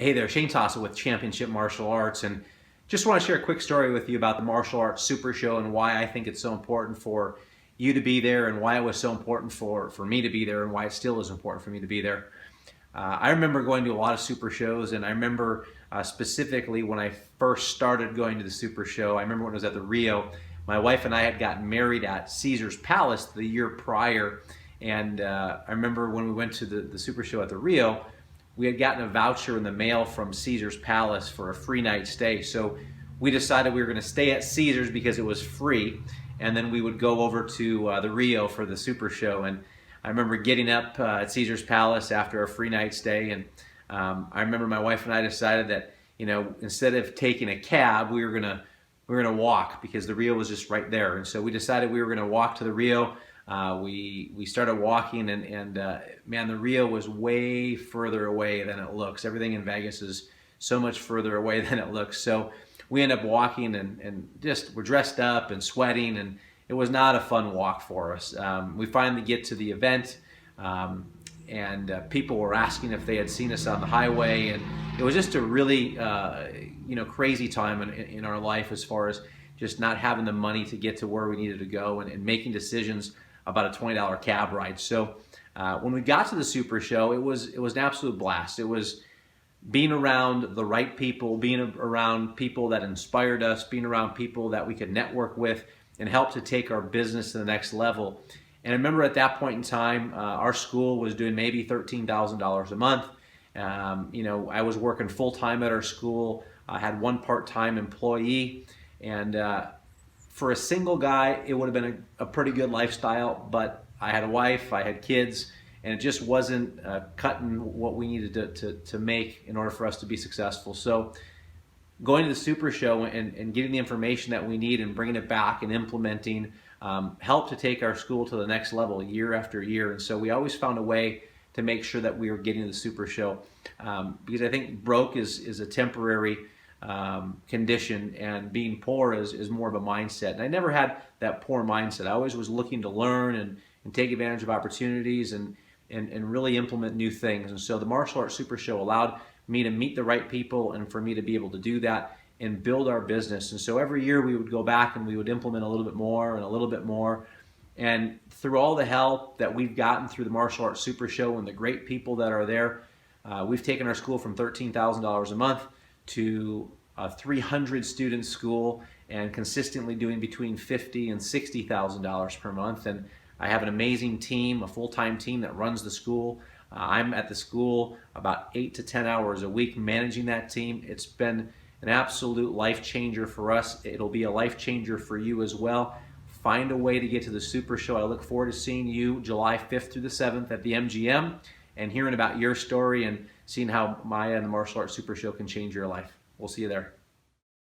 Hey there, Shane Tassoul with Championship Martial Arts, and just want to share a quick story with you about the Martial Arts Super Show and why I think it's so important for you to be there, and why it was so important for me to be there, and why it still is important for me to be there. I remember going to a lot of Super Shows, and I remember specifically when I first started going to the Super Show. I remember when it was at the Rio. My wife and I had gotten married at Caesar's Palace the year prior, and I remember when we went to the Super Show at the Rio, we had gotten a voucher in the mail from Caesar's Palace for a free night stay. So we decided we were going to stay at Caesar's because it was free, and then we would go over to the Rio for the Super Show. And I remember getting up at Caesar's Palace after a free night stay, and I remember my wife and I decided that, you know, instead of taking a cab, we were gonna walk, because the Rio was just right there. And so we decided we were gonna walk to the Rio. We started walking, and man, the Rio was way further away than it looks. Everything in Vegas is so much further away than it looks. So we ended up walking, and just we're dressed up and sweating, and it was not a fun walk for us. We finally get to the event, and people were asking if they had seen us on the highway, and it was just a really crazy time in our life, as far as just not having the money to get to where we needed to go, and making decisions about a $20 cab ride. So when we got to the Super Show, it was an absolute blast. It was being around the right people, being around people that inspired us, being around people that we could network with and help to take our business to the next level. And I remember at that point in time, our school was doing maybe $13,000 a month. I was working full-time at our school. I had one part-time employee, and for a single guy, it would have been a pretty good lifestyle, but I had a wife, I had kids, and it just wasn't cutting what we needed to make in order for us to be successful. So going to the Super Show and getting the information that we need and bringing it back and implementing helped to take our school to the next level year after year. And so we always found a way to make sure that we were getting to the Super Show, because I think broke is a temporary condition, and being poor is more of a mindset. And I never had that poor mindset. I always was looking to learn and take advantage of opportunities and really implement new things. And so the Martial Arts Super Show allowed me to meet the right people, and for me to be able to do that and build our business. And so every year we would go back and we would implement a little bit more and a little bit more. And through all the help that we've gotten through the Martial Arts Super Show and the great people that are there, we've taken our school from $13,000 a month to a 300 student school, and consistently doing between $50,000 and $60,000 per month. And I have an amazing team, a full-time team that runs the school. I'm at the school about 8 to 10 hours a week managing that team. It's been an absolute life changer for us. It'll be a life changer for you as well. Find a way to get to the Super Show. I look forward to seeing you July 5th through the 7th at the MGM, and hearing about your story and seeing how MAIA and the Martial Arts Super Show can change your life. We'll see you there.